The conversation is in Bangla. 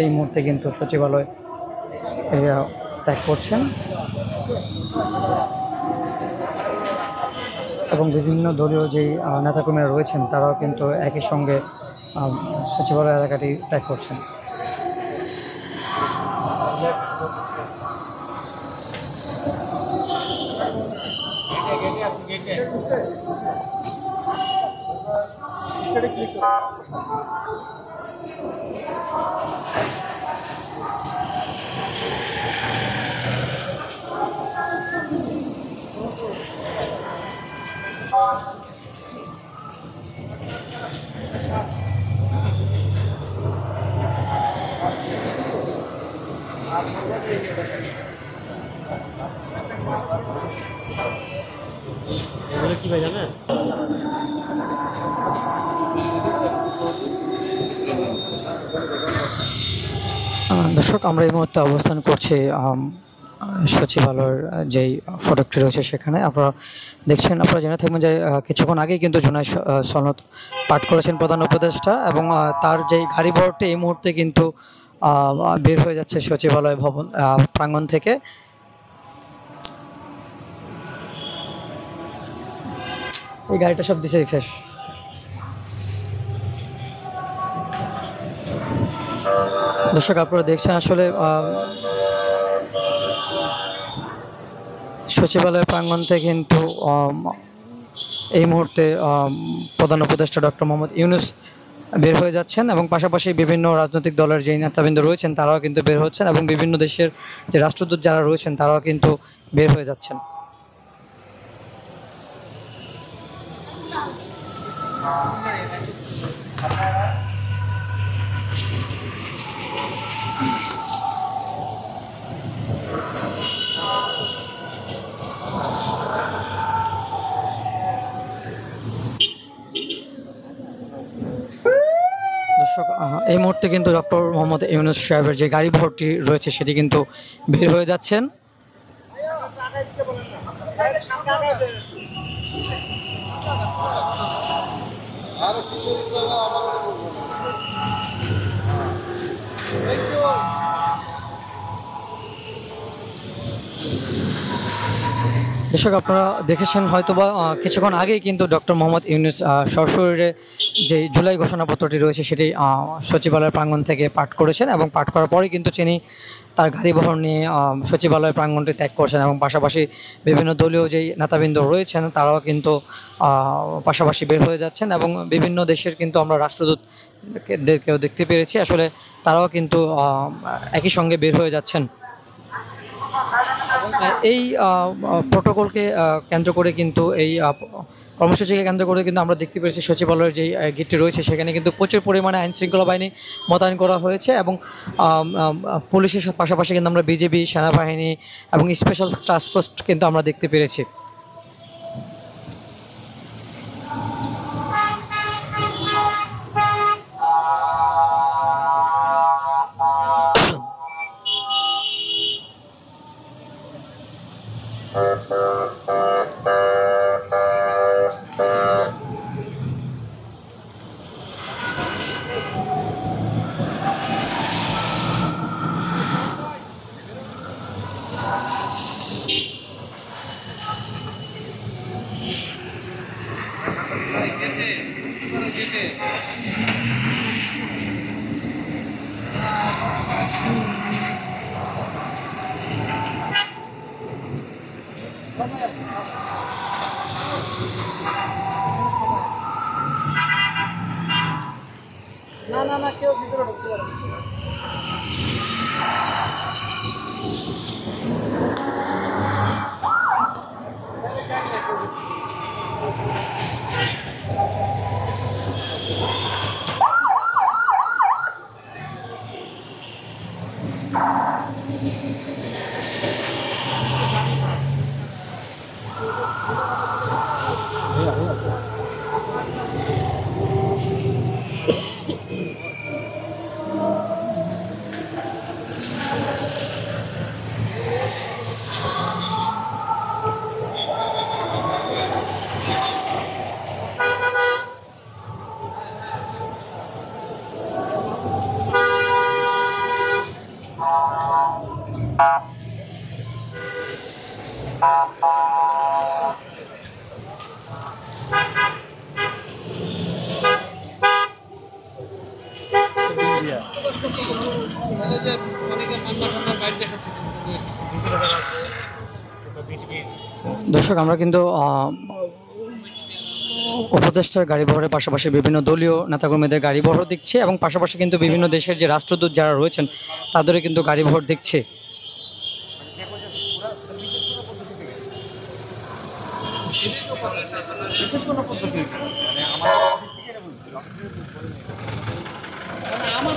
এই মুহূর্তে কিন্তু সচিবালয় ত্যাগ করছেন এবং বিভিন্ন দলীয় যেই নেতাকর্মীরা রয়েছেন তারাও কিন্তু একই সঙ্গে সচিবালয় এলাকাটি ত্যাগ করছেন। কি ভাই জানেন? দর্শক, আমরা এই মুহূর্তে অবস্থান করছি সচিবালয়ের যেই ফটকটি রয়েছে সেখানে। আপনারা দেখছেন, আপনারা জেনে থাকবেন যে কিছুক্ষণ আগেই কিন্তু জুনাই সনদ পাঠ করেছেন প্রধান উপদেষ্টা এবং তার যেই গাড়ি বহরটি এই মুহূর্তে কিন্তু বের হয়ে যাচ্ছে সচিবালয় ভবন প্রাঙ্গণ থেকে। এই গাড়িটা সব দিছে শেষ। দর্শক, আপনারা দেখছেন আসলে সচিবালয় প্রাঙ্গণ থেকে কিন্তু এই মুহূর্তে প্রধান উপদেষ্টা ডক্টর মোহাম্মদ ইউনূস বের হয়ে যাচ্ছেন এবং পাশাপাশি বিভিন্ন রাজনৈতিক দলের যে নেতাবৃন্দ রয়েছেন তারাও কিন্তু বের হচ্ছেন এবং বিভিন্ন দেশের যে রাষ্ট্রদূত যারা রয়েছেন তারাও কিন্তু বের হয়ে যাচ্ছেন। দর্শক, এই মুহূর্তে কিন্তু ডক্টর মোহাম্মদ ইউনূস সাহেবের যে গাড়ি ভর্তি রয়েছে সেটি কিন্তু বের হয়ে যাচ্ছেন। দর্শক, আপনারা দেখেছেন হয়তোবা কিছুক্ষণ আগেই কিন্তু ডক্টর মোহাম্মদ ইউনূস সশরীরে যে জুলাই ঘোষণাপত্রটি রয়েছে সেটি সচিবালয় প্রাঙ্গণ থেকে পাঠ করেছেন এবং পাঠ করার পরেই কিন্তু তিনি তার গাড়ি বহর নিয়ে সচিবালয় প্রাঙ্গণটি ত্যাগ করছেন এবং পাশাপাশি বিভিন্ন দলীয় যেই নেতাবৃন্দ রয়েছেন তারাও কিন্তু পাশাপাশি বের হয়ে যাচ্ছেন এবং বিভিন্ন দেশের কিন্তু আমরা রাষ্ট্রদূতদেরকেও দেখতে পেরেছি। আসলে তারাও কিন্তু একই সঙ্গে বের হয়ে যাচ্ছেন। এই প্রোটোকলকে কেন্দ্র করে কিন্তু এই কর্মসূচিকে কেন্দ্র করে কিন্তু আমরা দেখতে পেরেছি সচিবালয়ের যে গেটটি রয়েছে সেখানে কিন্তু প্রচুর পরিমাণে আইনশৃঙ্খলা বাহিনী মোতায়েন করা হয়েছে এবং পুলিশের পাশাপাশি কিন্তু আমরা বিজিবি, সেনাবাহিনী এবং স্পেশাল টাস্ক ফোর্স কিন্তু আমরা দেখতে পেরেছি। না না না, কেউ ভিতরে ঢুকতে পারে না। দর্শক আমরা কিন্তু উপদেষ্টার গাড়ি বহরের পাশাপাশি বিভিন্ন দলীয় নেতাকর্মীদের গাড়ি বহর দেখছি এবং পাশাপাশি কিন্তু বিভিন্ন দেশের যে রাষ্ট্রদূত যারা রয়েছেন তাদেরও কিন্তু গাড়ি বহর দেখছি। আমার